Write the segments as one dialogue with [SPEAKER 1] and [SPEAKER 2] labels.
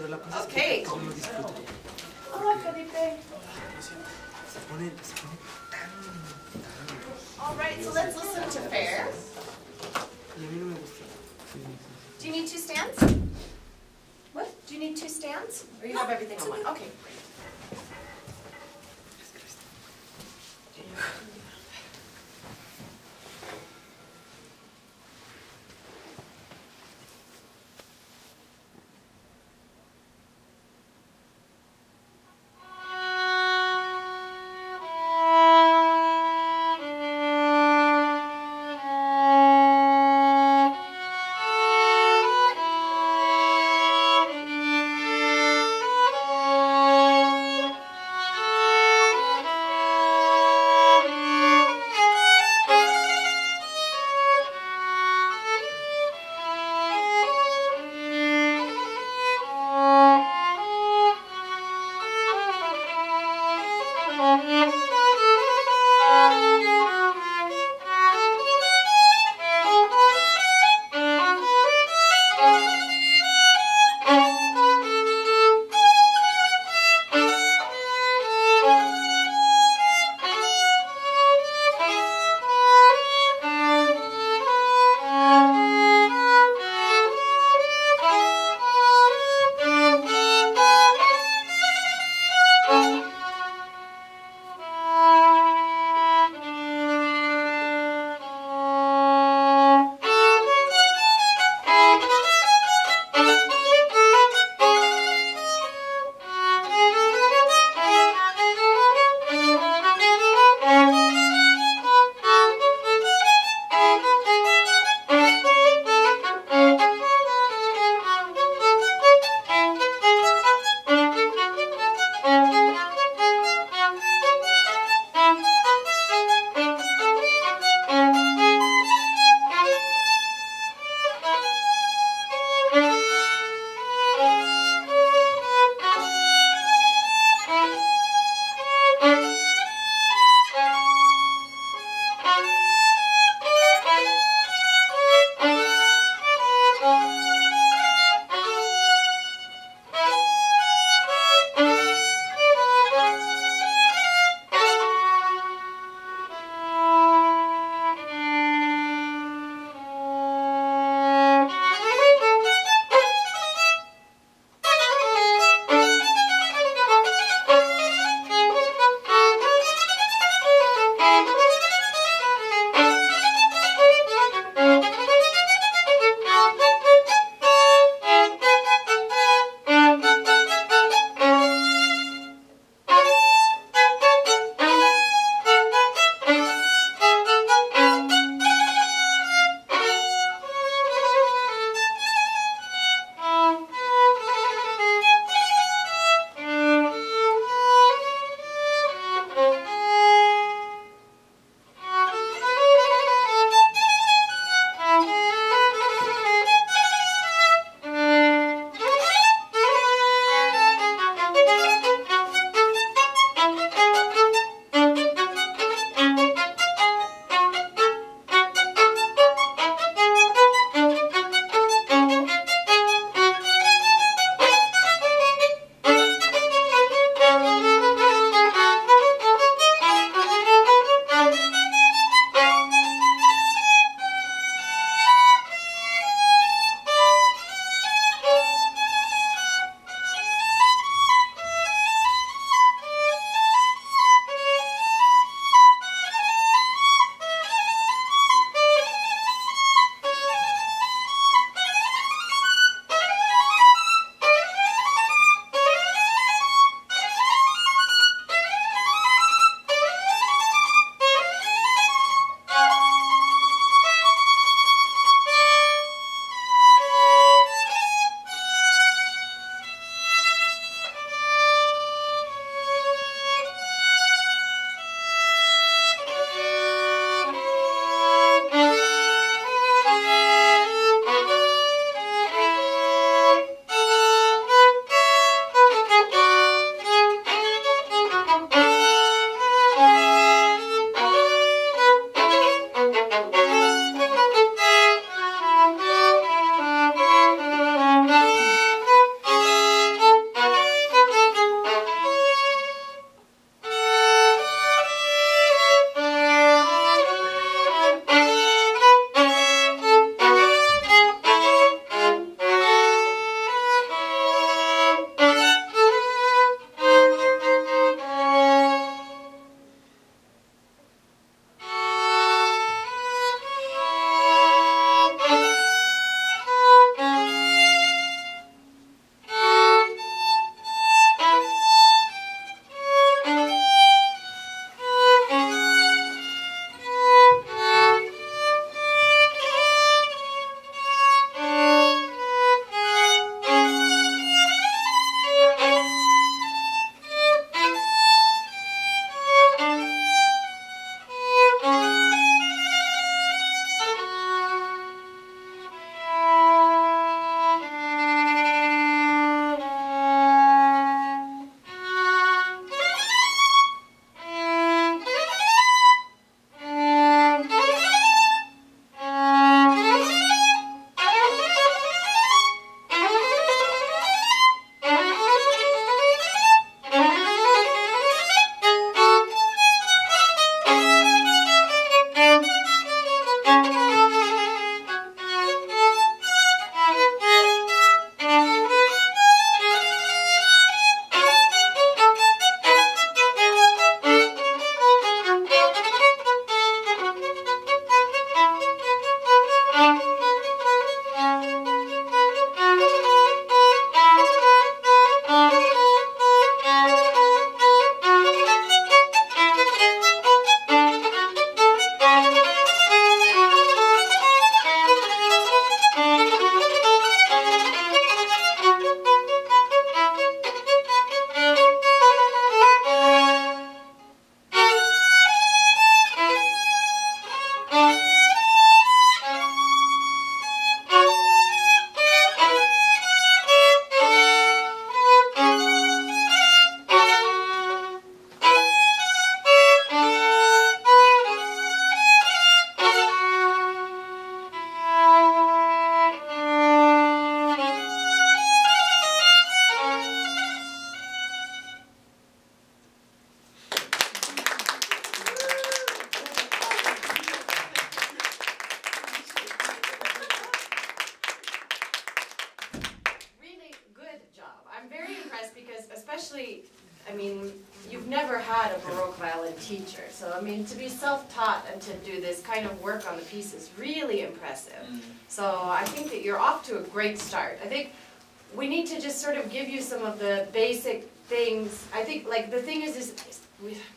[SPEAKER 1] Pero la cosa
[SPEAKER 2] Okay.
[SPEAKER 1] es que yo no disfruto.
[SPEAKER 2] Hola, Felipe.
[SPEAKER 1] Se pone tan...
[SPEAKER 2] All right, so let's listen to Fair.
[SPEAKER 1] Y a mí no me gusta.
[SPEAKER 2] Do you need two stands? What? Do you need two stands? Or you have everything on one? Okay, great. because especially, I mean, you've never had a Baroque violin teacher, so I mean, to be self-taught and to do this kind of work on the piece is really impressive. So I think that you're off to a great start. I think we need to just sort of give you some of the basic things. I think, like, the thing is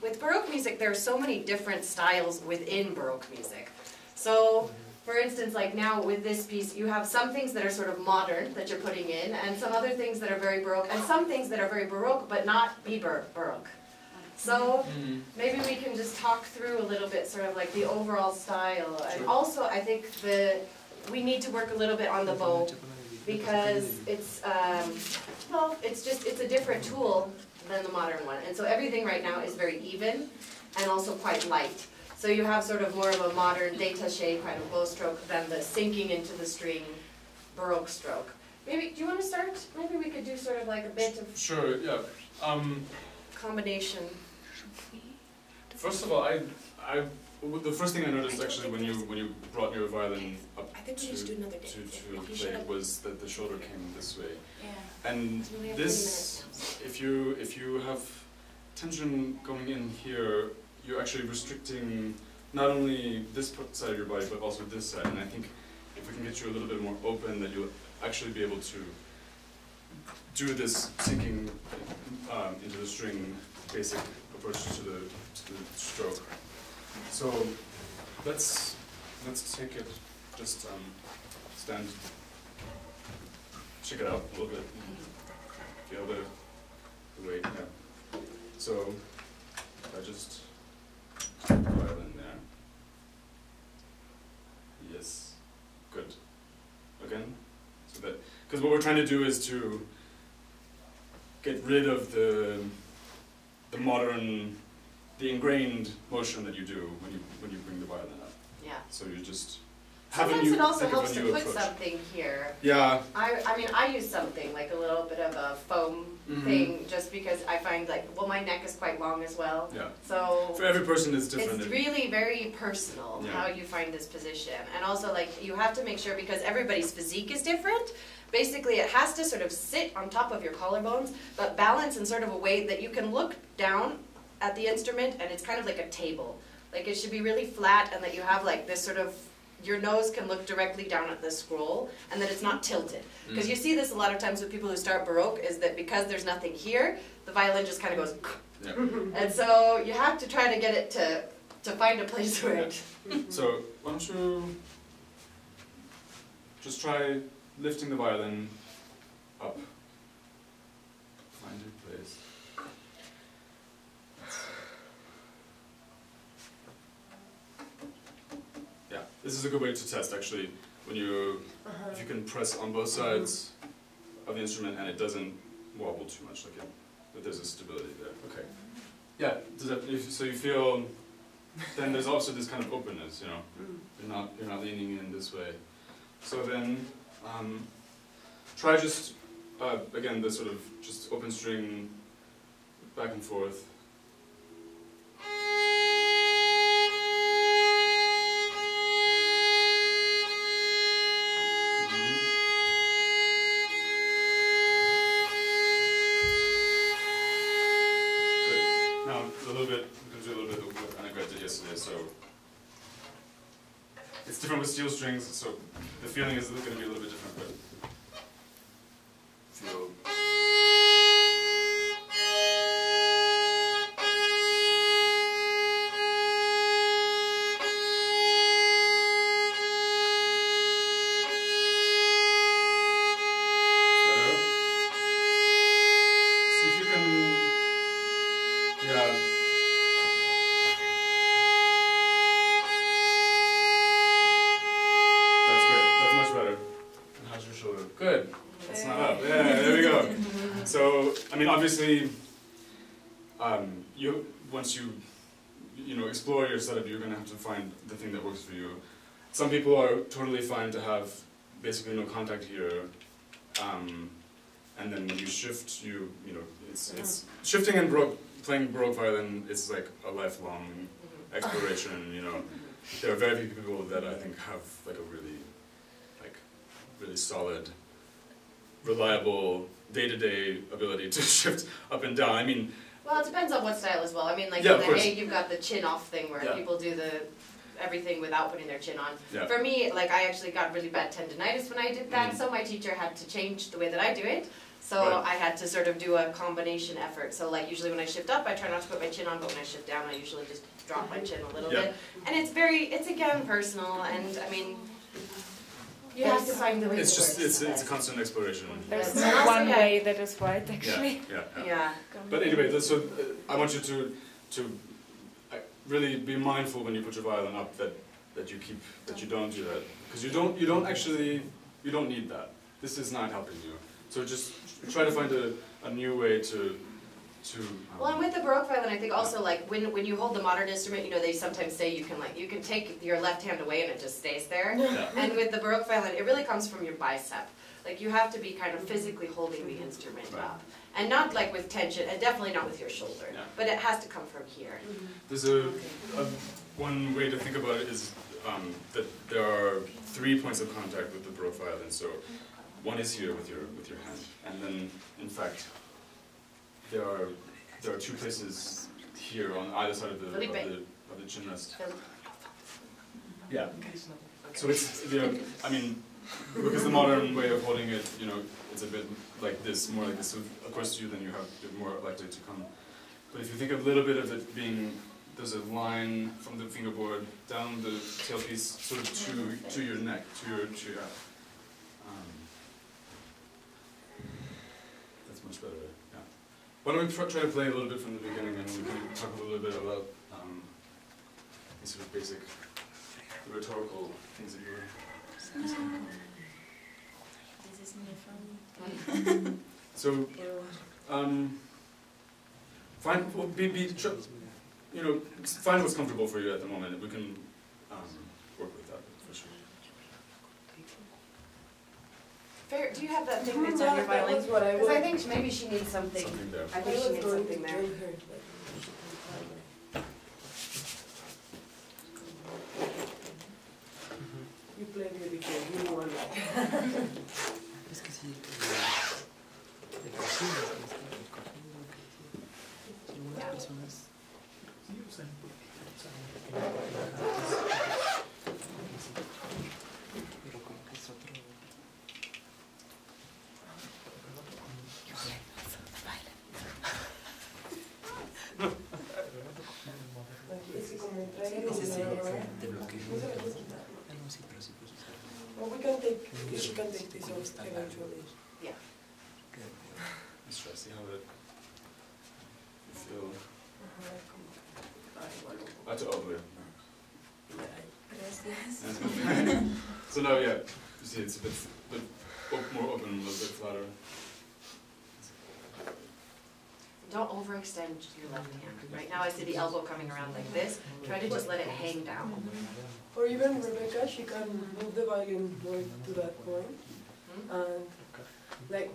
[SPEAKER 2] with Baroque music, there are so many different styles within Baroque music. So, for instance, like now with this piece, you have some things that are sort of modern that you're putting in, and some other things that are very Baroque, and some things that are very Baroque, but not Biber Baroque. So, maybe we can just talk through a little bit, sort of like the overall style. And also, I think we need to work a little bit on the bow, because it's, well, it's a different tool than the modern one. And so everything right now is very even, and also quite light. So you have sort of more of a modern détaché kind of bow stroke than the sinking into the string Baroque stroke. Maybe, do you want to start? Maybe we could do sort of like a bit of...
[SPEAKER 3] Sure, yeah.
[SPEAKER 2] Combination.
[SPEAKER 3] First of all, the first thing I noticed actually when you brought your violin up to play was that the shoulder came this way.
[SPEAKER 2] Yeah.
[SPEAKER 3] And this, if you have tension going in here, you're actually restricting not only this side of your body, but also this side. And I think if we can get you a little bit more open, that you'll actually be able to do this sinking into the string basic approach to the stroke. So let's take it, just stand, check it out a little bit, feel a bit of the weight, yeah. So I just violin there. Yes, good. Again, so that, because what we're trying to do is to get rid of the modern, the ingrained motion that you do when you bring the violin up.
[SPEAKER 2] Yeah.
[SPEAKER 3] So you just
[SPEAKER 2] sometimes it also helps to put something here.
[SPEAKER 3] Yeah.
[SPEAKER 2] I mean, I use something like a little bit of a foam thing, just because I find, like, well, my neck is quite long as well.
[SPEAKER 3] Yeah.
[SPEAKER 2] So
[SPEAKER 3] for every person it's different.
[SPEAKER 2] It's really very personal how you find this position, and also, like, you have to make sure, because everybody's physique is different. Basically, it has to sort of sit on top of your collarbones, but balance in sort of a way that you can look down at the instrument, and it's kind of like a table. Like, it should be really flat, and that you have like this sort of, your nose can look directly down at the scroll, and that it's not tilted. Because you see this a lot of times with people who start Baroque, is that because there's nothing here, the violin just kind of goes, and so you have to try to get it to find a place where it...
[SPEAKER 3] So, why don't you just try lifting the violin up, find a place. Yeah, this is a good way to test actually, when you, if you can press on both sides of the instrument and it doesn't wobble too much, like that there's a stability there. Okay. Yeah, does that, so you feel, then there's also this kind of openness, you know, you're not leaning in this way. So then, try just, again, the sort of just open string back and forth. Good. Now, a little bit, we can do a little bit of what Annegret did yesterday, so. It's different with steel strings, so the feeling is going to be a little bit different, but feel. Better. See if you can, yeah. Good. That's not up. Yeah, there we go. So, I mean, obviously, once you explore your setup, you're going to have to find the thing that works for you. Some people are totally fine to have basically no contact here, and then when you shift, it's shifting and playing Baroque violin is like a lifelong exploration. There are very few people that I think have like a really solid, reliable day-to-day ability to shift up and down. I mean,
[SPEAKER 2] well, it depends on what style as well. I mean, like
[SPEAKER 3] yeah,
[SPEAKER 2] in the hay, you've got the chin off thing where people do everything without putting their chin on.
[SPEAKER 3] Yeah.
[SPEAKER 2] For me, like I actually got really bad tendinitis when I did that, so my teacher had to change the way that I do it. So I had to sort of do a combination effort. So like usually when I shift up, I try not to put my chin on, but when I shift down, I usually just drop my chin a little bit. And it's again personal, and I mean, you have to find the way
[SPEAKER 3] it's
[SPEAKER 2] that
[SPEAKER 3] just
[SPEAKER 2] works.
[SPEAKER 3] it's a constant exploration.
[SPEAKER 4] There's no one way that is right, actually.
[SPEAKER 3] Yeah. But anyway, so I want you to really be mindful when you put your violin up that you don't do that, because you don't need that. This is not helping you. So just try to find a new way to.
[SPEAKER 2] Well, and with the Baroque violin, I think also like when you hold the modern instrument, you know, they sometimes say you can take your left hand away and it just stays there.
[SPEAKER 3] Yeah.
[SPEAKER 2] And with the Baroque violin, it really comes from your bicep. Like you have to be kind of physically holding the instrument up, and not like with tension, and definitely not with your shoulder.
[SPEAKER 3] Yeah.
[SPEAKER 2] But it has to come from here.
[SPEAKER 3] There's one way to think about it is that there are 3 points of contact with the Baroque violin. So one is here with your hand, and then in fact there are 2 places here on either side of the chin rest. Yeah. So it's I mean, because the modern way of holding it, you know, it's a bit like this, more like this. So of course you're more likely to come. But if you think a little bit of it being, there's a line from the fingerboard down the tailpiece, sort of to your neck, to your that's much better. Yeah. Why don't we try to play a little bit from the beginning, and we can talk a little bit about these sort of basic rhetorical things that you were.
[SPEAKER 4] This is me from.
[SPEAKER 3] So, find what's comfortable for you at the moment. We can work with that for sure.
[SPEAKER 2] Fair, do you have that thing that's on your violin? Because I think maybe she needs something.
[SPEAKER 3] There.
[SPEAKER 2] I think she needs something there.
[SPEAKER 5] You play really good, you won.
[SPEAKER 1] Es que sí, de cocina, algunas personas sí usan pero como que es otro.
[SPEAKER 5] Es que como trae
[SPEAKER 1] Te bloqueo. No, sí, pero sí puedes usar.
[SPEAKER 5] Well, we can take, she can take this off eventually.
[SPEAKER 2] Yeah.
[SPEAKER 3] Let's try to see how that you feel. So now, yeah, you see it's a bit more open, a little bit flatter.
[SPEAKER 2] Don't overextend your left hand. Right now I see the elbow coming around like this. Try to just let it hang down.
[SPEAKER 5] Or even Rebecca, she can move the violin more to that point. And like,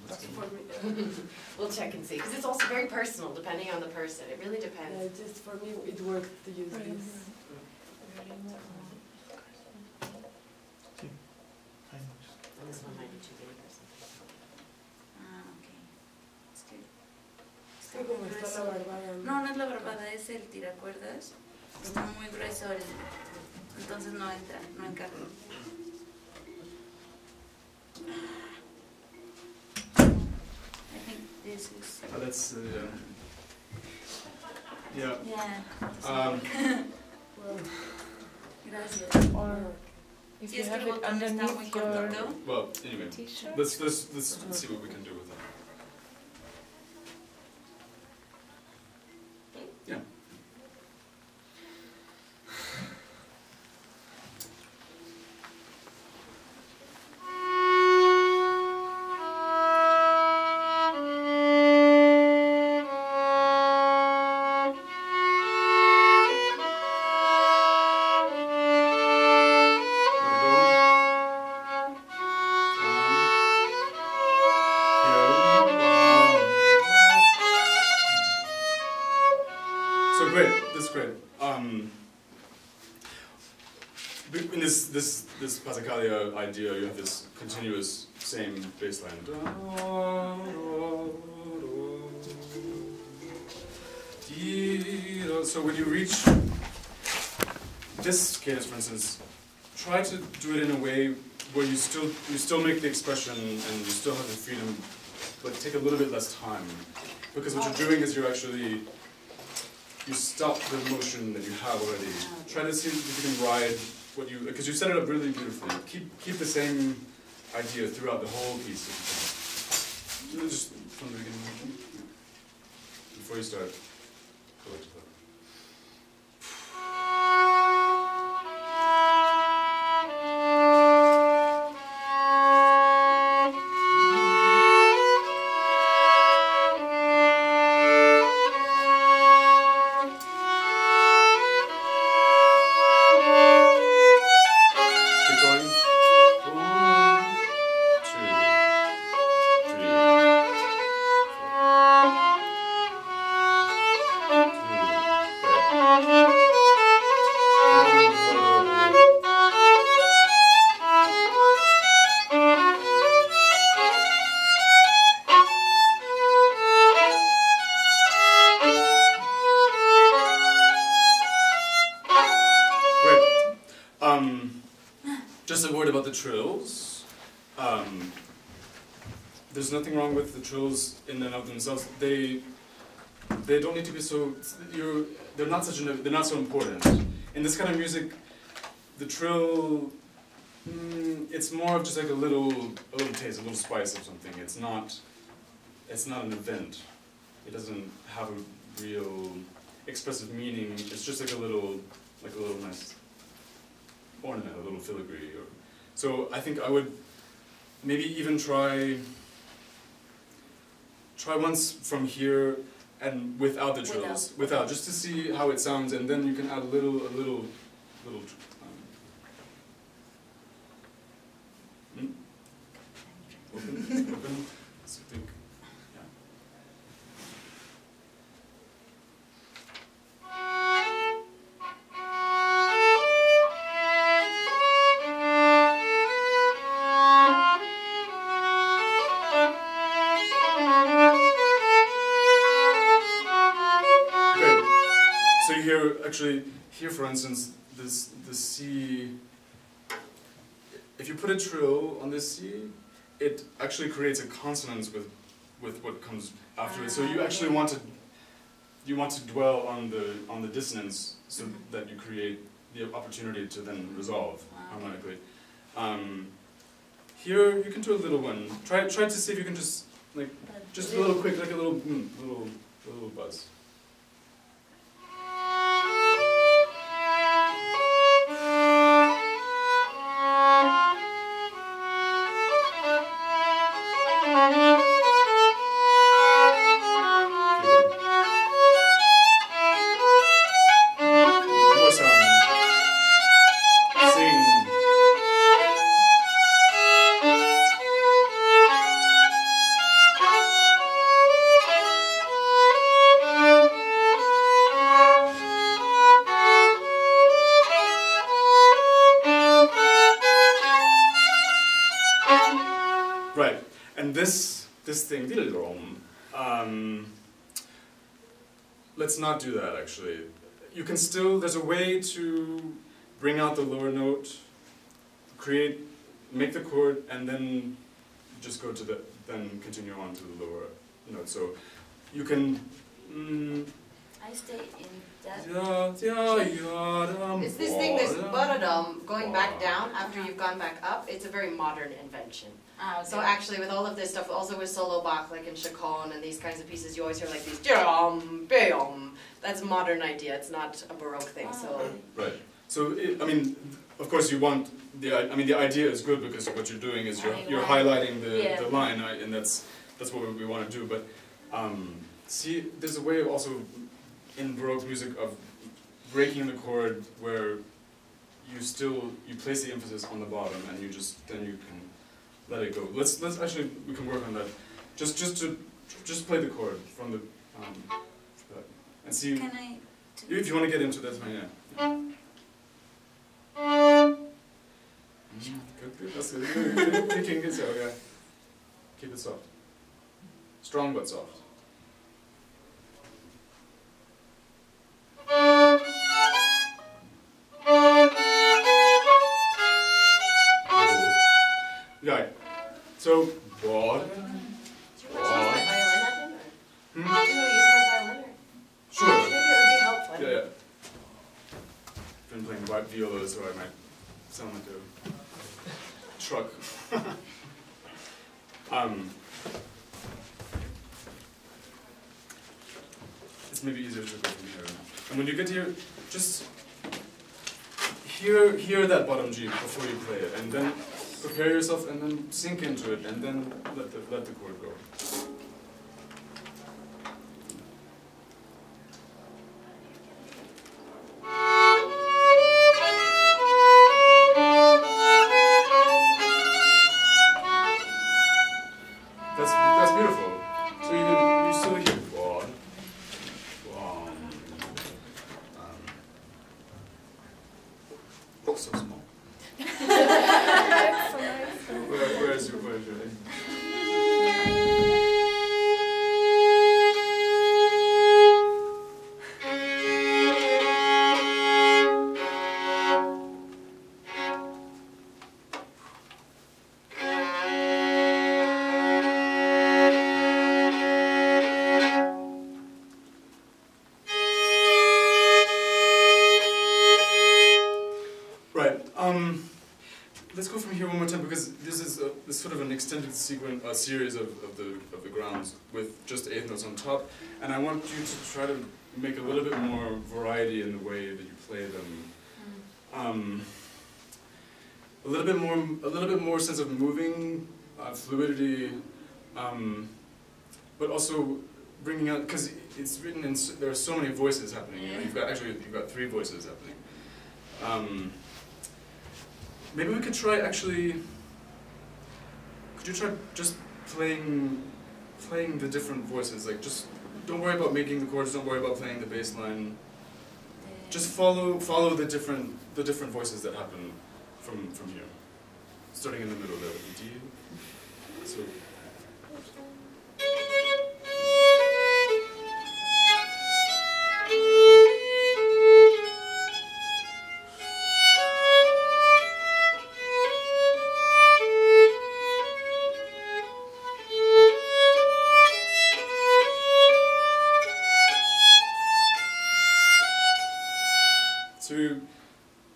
[SPEAKER 5] for me,
[SPEAKER 2] We'll check and see. Because it's also very personal depending on the person. It really depends.
[SPEAKER 5] just for me it worked to use this.
[SPEAKER 2] And this one might be too big or something.
[SPEAKER 4] Ah, ok. Es que
[SPEAKER 5] Es que como está la barbada.
[SPEAKER 4] no es la barbada, es el tiracuerdas. Está muy grueso, entonces no entra, no encaja. I think this is.
[SPEAKER 3] That's yeah.
[SPEAKER 4] Yeah. Gracias.
[SPEAKER 6] Or if
[SPEAKER 4] Si
[SPEAKER 6] you
[SPEAKER 4] es que
[SPEAKER 6] have
[SPEAKER 4] el
[SPEAKER 6] it
[SPEAKER 4] botón está muy
[SPEAKER 6] underneath your
[SPEAKER 4] cortito.
[SPEAKER 3] Well, anyway,
[SPEAKER 6] t-shirt.
[SPEAKER 3] let's see what we can do with that. Yeah. in this Pasacaglia idea, you have this continuous same bass line. So when you reach this cadence, for instance, try to do it in a way where you still make the expression and you still have the freedom, but take a little bit less time. Because what you're doing is you stop the motion that you have already. Try to see if you can ride what you, because you set it up really beautifully. Keep the same idea throughout the whole piece. If you can. Just from the beginning, before you start. Go back to that. Just a word about the trills. There's nothing wrong with the trills in and of themselves. They don't need to be so. They're not so important. In this kind of music, the trill, it's more of just like a little taste, a little spice of something. It's not an event. It doesn't have a real expressive meaning. It's just like a little nice ornament, a little filigree. So I think I would maybe even try once from here and without the trills, without, just to see how it sounds, and then you can add a little. Open. So I think, yeah. Actually, here for instance, the C, if you put a trill on this C, it actually creates a consonance with what comes after it. So you actually want to dwell on the dissonance so that you create the opportunity to then resolve harmonically. Here you can do a little one. Try to see if you can just a little quick, like a little buzz. Right, and this thing, let's not do that actually. You can still, there's a way to bring out the lower note, make the chord, and then just go to then continue on to the lower note. So you can,
[SPEAKER 4] I stay in that.
[SPEAKER 2] It's this thing, this baradam, going back down after you've gone back up. It's a very modern invention.
[SPEAKER 4] Okay.
[SPEAKER 2] So actually, with all of this stuff, also with solo Bach, like in Chaconne and these kinds of pieces, you always hear like these that's a modern idea. It's not a Baroque thing. So
[SPEAKER 3] right. So I mean, of course, you want the idea is good because what you're doing is you're highlighting the line, and that's what we want to do. But see, there's a way of also in Baroque music of breaking the chord where you place the emphasis on the bottom, and then you can let it go. Let's actually, we can work on that. Just play the chord from the and see.
[SPEAKER 4] Can I?
[SPEAKER 3] If you want to get into that, yeah. Good. That's good. Picking it so, yeah. Keep it soft. Strong but soft. Right. So, broad.
[SPEAKER 2] Do you want to use my violin at him? Do you want to use my violin?
[SPEAKER 3] Sure.
[SPEAKER 2] Maybe it would be helpful.
[SPEAKER 3] Yeah. Been playing white viola, so I might sound like a truck. It's maybe easier to go from here. And when you get here, just hear that bottom G before you play it, and then prepare yourself, and then sink into it, and then let the chord go. That's beautiful. So you still hear quad, oh, so small. Where's your let's go from here one more time, because this is sort of an extended series of the grounds with just eighth notes on top, and I want you to try to make a little bit more variety in the way that you play them. A little bit more sense of moving, fluidity, but also bringing out, because it's written in, there are so many voices happening. You know, you've got 3 voices happening. Maybe we could try actually. Could you try just playing the different voices? Like, just don't worry about making the chords. Don't worry about playing the bass line. Just follow the different voices that happen from here, starting in the middle there with the D. So.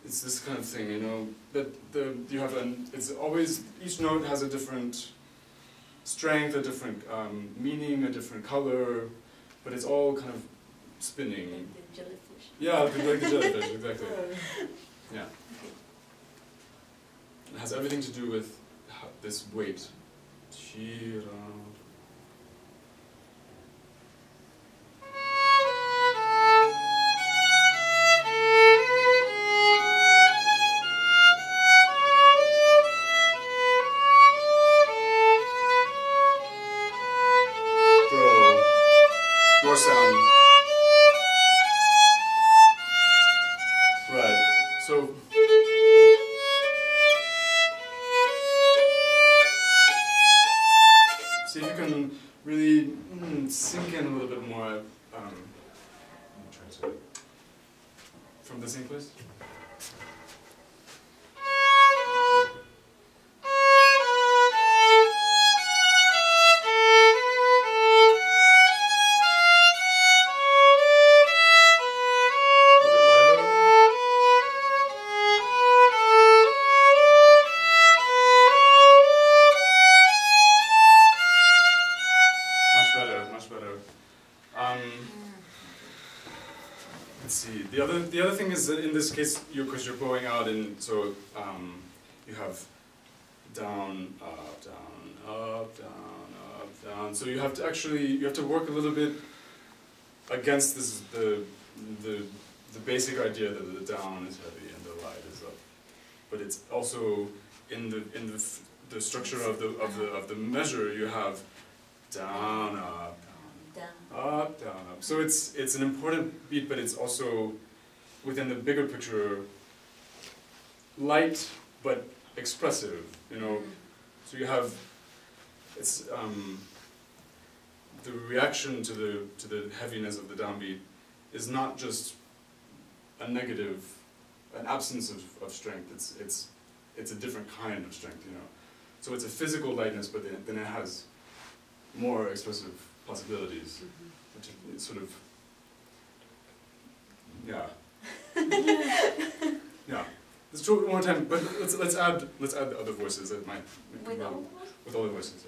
[SPEAKER 3] It's this kind of thing, you know, that you have it's always, each note has a different strength, a different meaning, a different color, but it's all kind of spinning.
[SPEAKER 4] Like the jellyfish.
[SPEAKER 3] Yeah, like the jellyfish, exactly. Yeah. It has everything to do with this weight. From the same place? The other thing is that in this case, because you're going out, and so you have down, up, down, up, down, up, down. So you have to work a little bit against this the basic idea that the down is heavy and the light is up. But it's also in the structure of the measure, you have down, up, up, down, up. So it's an important beat, but it's also within the bigger picture light, but expressive, you know. So you have, it's the reaction to the heaviness of the downbeat is not just a negative, an absence of strength. It's a different kind of strength, you know. So it's a physical lightness, but then it has more expressive possibilities, which is sort of, yeah. Yeah. Let's try it one more time, but let's add the other voices that might
[SPEAKER 4] With all
[SPEAKER 3] with all the voices.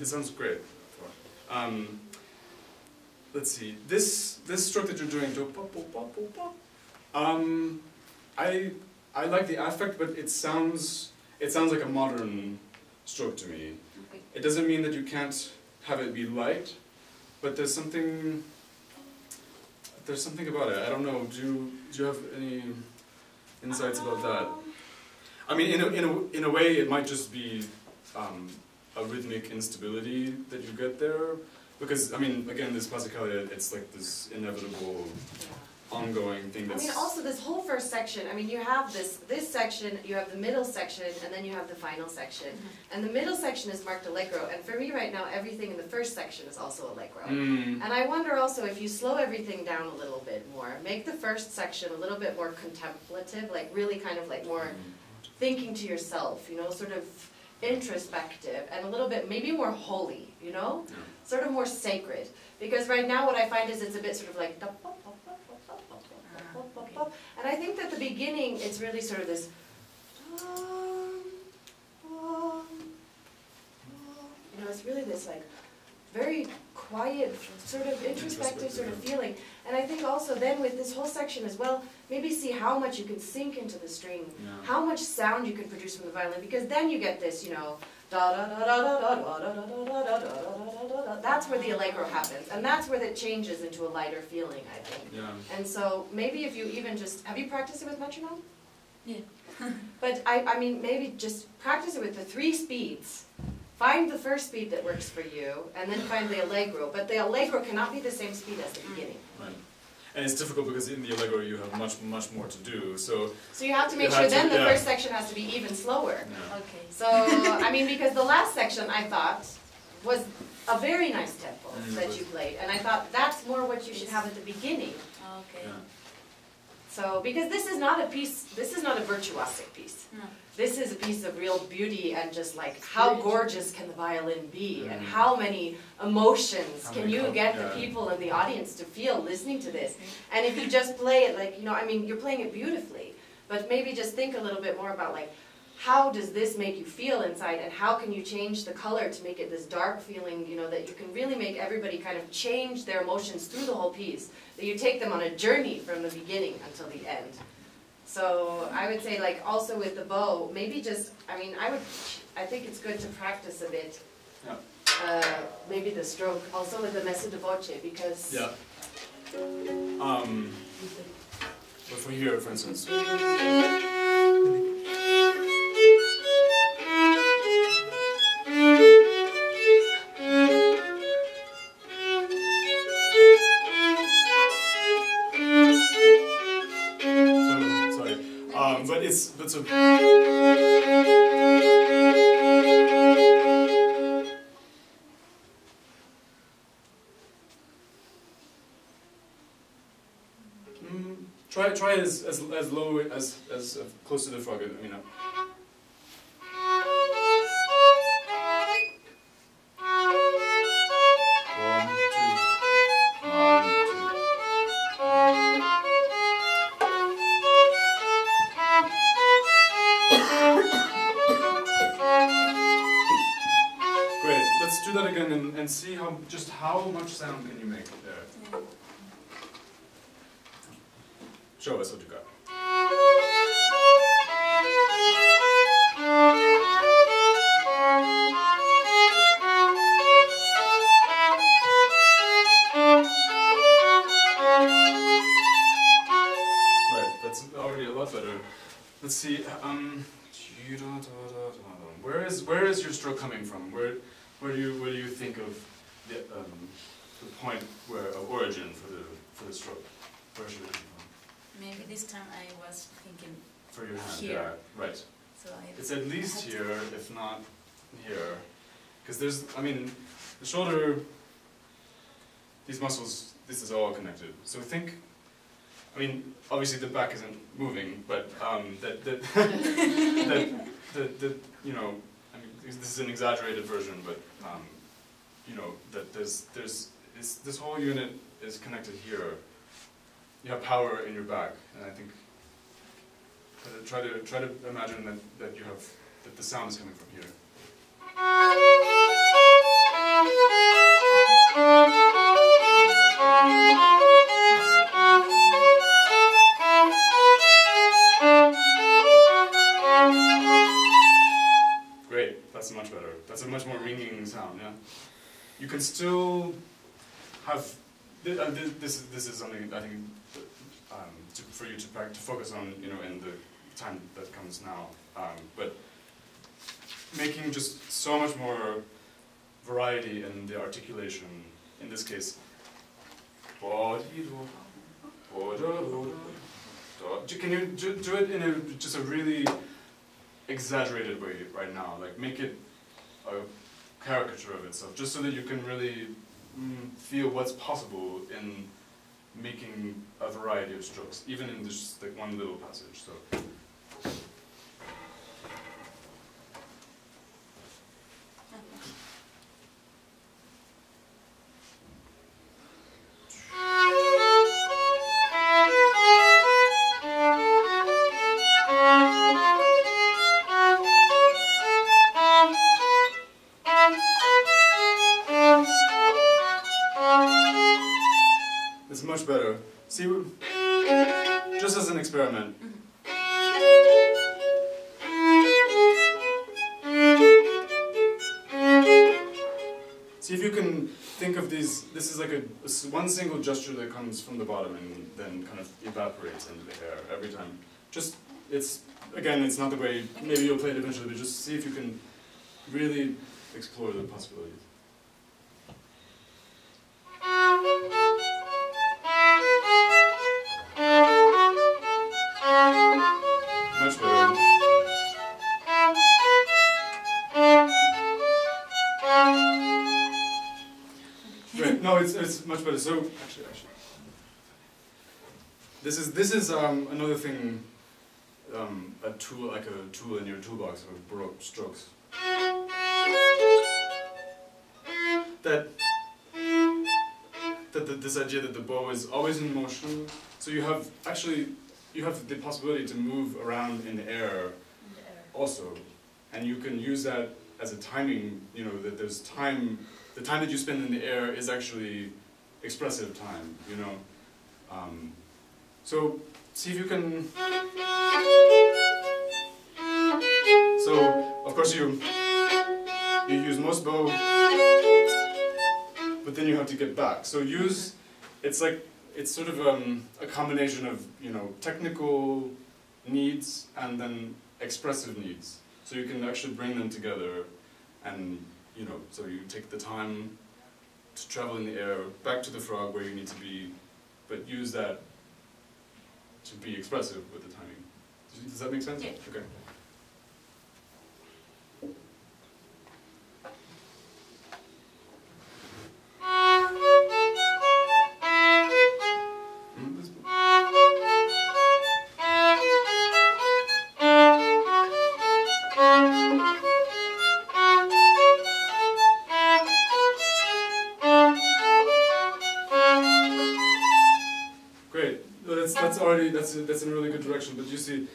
[SPEAKER 3] It sounds great. Let's see. This stroke that you're doing, I like the affect, but it sounds like a modern stroke to me.
[SPEAKER 4] Okay.
[SPEAKER 3] It doesn't mean that you can't have it be light, but there's something about it. I don't know. Do you have any insights about that? I mean, in a way, it might just be a rhythmic instability that you get there, because I mean, again, this Pasacaglia, it's like this inevitable, ongoing thing. That's,
[SPEAKER 2] I mean, also this whole first section. I mean, you have this section, you have the middle section, and then you have the final section. And the middle section is marked allegro, and for me right now, everything in the first section is also allegro. And I wonder also if you slow everything down a little bit more, make the first section a little bit more contemplative, like really kind of like more thinking to yourself, you know, sort of introspective, and a little bit maybe more holy, you know, sort of more sacred. Because right now what I find is it's a bit sort of like, and I think that the beginning it's really sort of this, you know, it's really this like very quiet, sort of introspective sort of feeling. And I think also then with this whole section as well, maybe see how much you can sink into the string, how much sound you can produce from the violin, because then you get this, you know, da da da da da da da da da da da da da. That's where the allegro happens, and that's where it changes into a lighter feeling, I think. And so maybe if you even just, have you practiced it with metronome?
[SPEAKER 4] Yeah.
[SPEAKER 2] But I mean, maybe just practice it with the 3 speeds. Find the first speed that works for you, and then find the allegro. But the allegro cannot be the same speed as the beginning.
[SPEAKER 3] Right. And it's difficult because in the allegro you have much more to do. So
[SPEAKER 2] you have to make sure then the first section has to be even slower.
[SPEAKER 4] Okay.
[SPEAKER 2] So, I mean, because the last section I thought was a very nice tempo that you played. And I thought that's more what you should have at the beginning.
[SPEAKER 4] Okay.
[SPEAKER 3] Yeah.
[SPEAKER 2] So, because this is not a piece, this is not a virtuosic piece.
[SPEAKER 4] No.
[SPEAKER 2] This is a piece of real beauty and just like how gorgeous can the violin be and how many emotions can you get the people in the audience to feel listening to this. And if you just play it like, you know, I mean, you're playing it beautifully, but maybe just think a little bit more about like, how does this make you feel inside, and how can you change the color to make it this dark feeling, you know, that you can really make everybody kind of change their emotions through the whole piece, that you take them on a journey from the beginning until the end. So I would say, like, also with the bow, maybe just, I mean, I think it's good to practice a bit, maybe the stroke, also with the messe de voce, because...
[SPEAKER 3] Yeah. But for here, for instance... But so Try it as low as close to the frog. I mean. Do that again and see how much sound can you make there.
[SPEAKER 4] Yeah.
[SPEAKER 3] Show us what you got. Right, that's already a lot better. Let's see. Where is your stroke coming from? Where do you think of the point of origin for the stroke? Where should it come from?
[SPEAKER 4] Maybe this time I was thinking
[SPEAKER 3] for your hand,
[SPEAKER 4] here.
[SPEAKER 3] yeah, right.
[SPEAKER 4] So
[SPEAKER 3] it's at least here, if not here, because there's, I mean, the shoulder, these muscles, this is all connected. So think, I mean, obviously the back isn't moving, but you know. This is an exaggerated version, but you know that this whole unit is connected here. You have power in your back, and I think try to imagine that the sound is coming from here. That's much better. That's a much more ringing sound, yeah. You can still have, this is something I think for you to focus on, you know, in the time that comes now. But making just so much more variety in the articulation, in this case. Can you do it in just a really exaggerated way right now, like make it a caricature of itself, just so that you can really feel what's possible in making a variety of strokes, even in just like one little passage. So. Much better. See, just as an experiment. See if you can think of these. This is like one single gesture that comes from the bottom and then kind of evaporates into the air every time. Just, it's not the way, maybe you'll play it eventually, but just see if you can really explore the possibilities. Much better. Right. No, it's much better. So actually, this is another thing, a tool in your toolbox of Baroque strokes. This idea that the bow is always in motion. So you have the possibility to move around in the air also, and you can use that as a timing. You know that there's time. The time that you spend in the air is actually expressive time. You know, so see if you can. So of course you use most bow, but then you have to get back. So it's sort of a combination of, you know, technical needs and then expressive needs. So you can actually bring them together, and, you know, so you take the time to travel in the air back to the frog where you need to be, but use that to be expressive with the timing. Does that make sense?
[SPEAKER 4] Yeah.
[SPEAKER 3] Okay. that's already that's in a really good direction. But you see,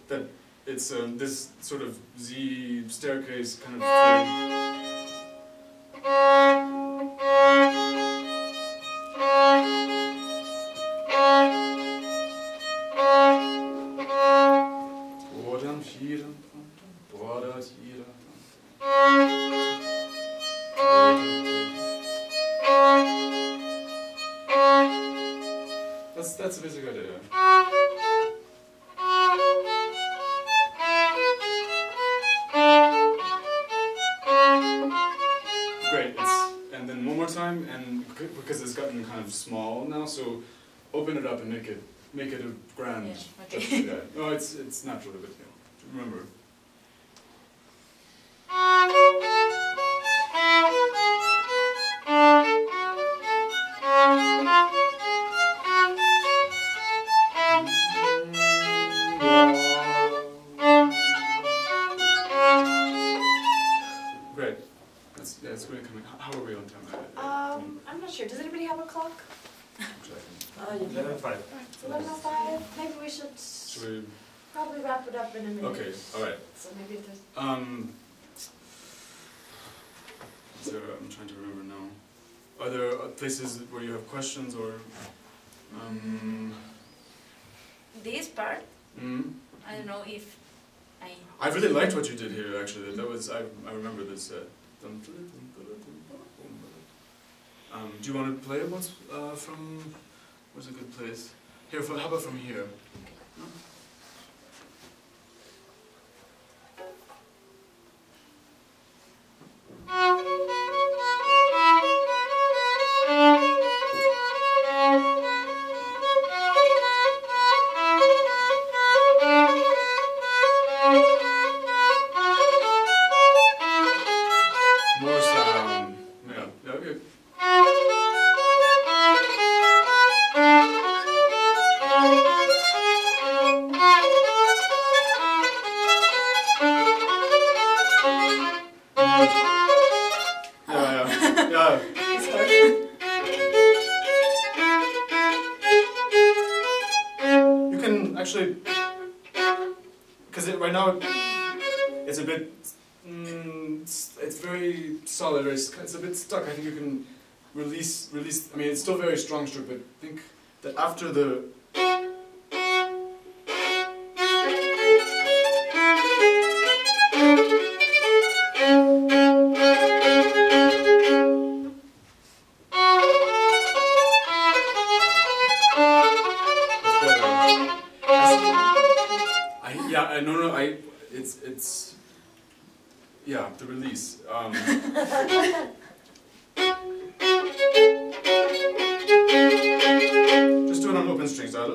[SPEAKER 3] that it's this sort of Z staircase kind of thing. That's a basic idea. Great. And then one more time, and because it's gotten kind of small now, so open it up and make it a grand.
[SPEAKER 4] Yeah, okay.
[SPEAKER 3] Yeah. No, it's natural, but remember. It's really coming. How are we on time?
[SPEAKER 2] I'm not sure. Does anybody have a clock?
[SPEAKER 5] Yeah.
[SPEAKER 1] 11:05.
[SPEAKER 2] It's 11:05. Maybe we should probably wrap it up in a minute.
[SPEAKER 3] Okay, all right.
[SPEAKER 2] So maybe if there's...
[SPEAKER 3] I'm trying to remember now. Are there places where you have questions or?
[SPEAKER 4] This part,
[SPEAKER 3] Mm-hmm.
[SPEAKER 4] I don't know if
[SPEAKER 3] I really liked what you did here. Actually, that was I remember this. Do you want to play once from? Where's a good place? Here, how about from here? No? More sound. Yeah, okay. You can actually, because right now it's a bit, it's very solid, it's a bit stuck. I think you can release, I mean it's still very strong stroke, but I think that after the the release. Just do it on open strings. Let's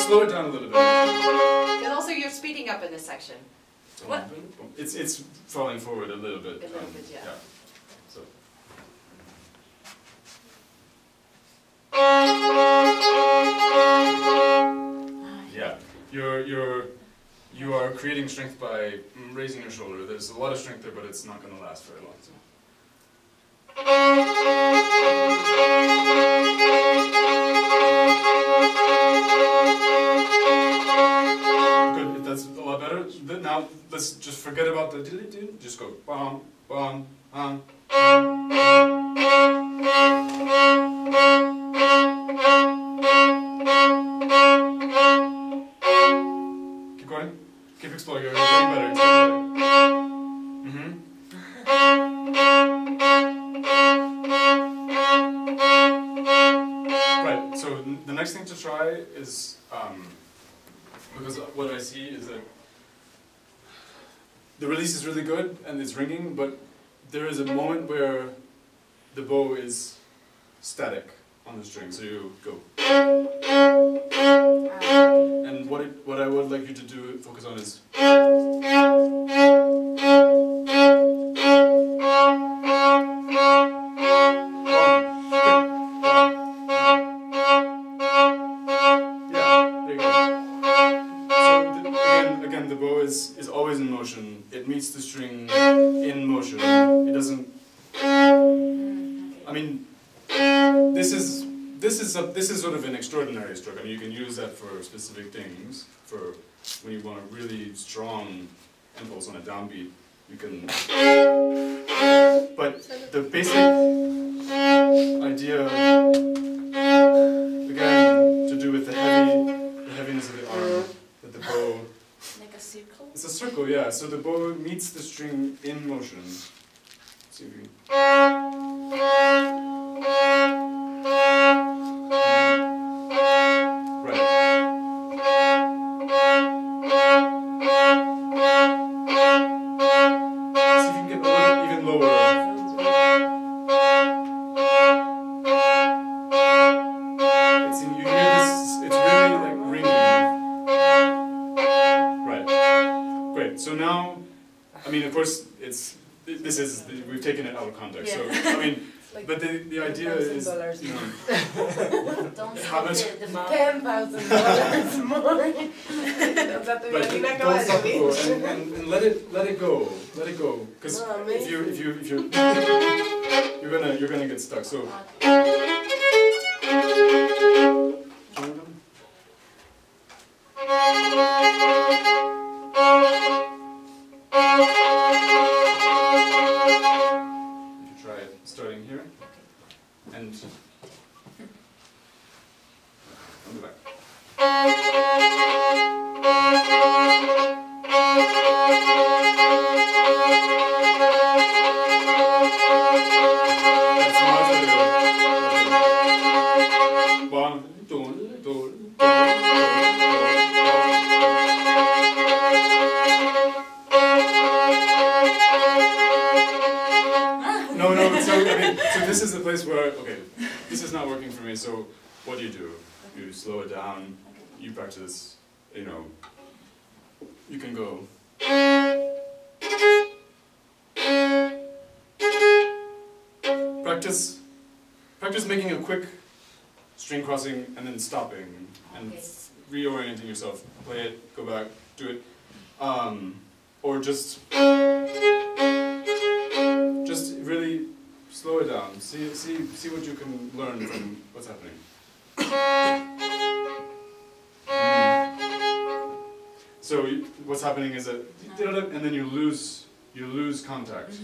[SPEAKER 3] slow it down a little bit.
[SPEAKER 2] And also you're speeding up in this section.
[SPEAKER 4] What?
[SPEAKER 3] It's falling forward a little bit.
[SPEAKER 2] A little bit, yeah.
[SPEAKER 3] So. Yeah, you are creating strength by raising your shoulder. There's a lot of strength there, but it's not going to last very long. So. Good, that's a lot better. But now let's just forget about the diddly-doo. Just go bum, bum, bum. Keep going. Keep exploring. You're getting better. It's getting better. Right. So the next thing to try is because what I see is that the release is really good and it's ringing, but there is a moment where the bow is static on the string. So you go. And what I would like you to do, focus on is. again, the bow is always in motion. It meets the string in motion. It doesn't. I mean, this is sort of an extraordinary stroke. I mean, you can use that for specific things. For when you want a really strong impulse on a downbeat, you can. But the basic idea, again, to do with the heaviness of the arm, that the bow.
[SPEAKER 4] Like a circle?
[SPEAKER 3] It's a circle, yeah. So the bow meets the string in motion. Let's see if we can. We've taken it out of context. Yeah. So I mean, like, but the idea is, you know,
[SPEAKER 4] don't
[SPEAKER 3] how much?
[SPEAKER 5] $10,000 more.
[SPEAKER 3] But don't stop the bow and let it go, because if you're gonna get stuck. So. So what do? You slow it down, you practice, you know, you can go. Practice making a quick string crossing and then stopping and reorienting yourself. Play it, go back, do it. Or just really slow it down. See what you can learn from what's happening. So what's happening is that, and then you lose contact.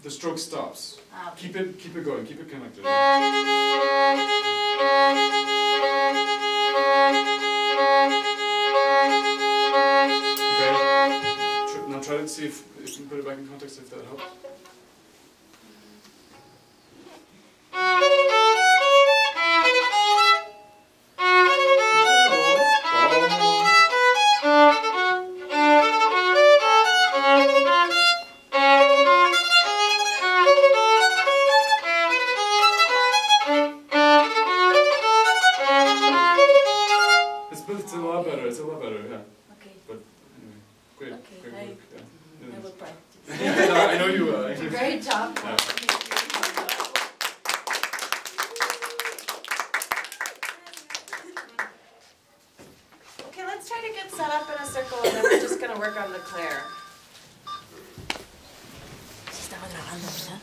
[SPEAKER 3] The stroke stops. Okay. Keep it going. Keep it connected. Okay. Now try to see if you can put it back in context. If that helps.
[SPEAKER 4] Se estaba grabando, ¿verdad?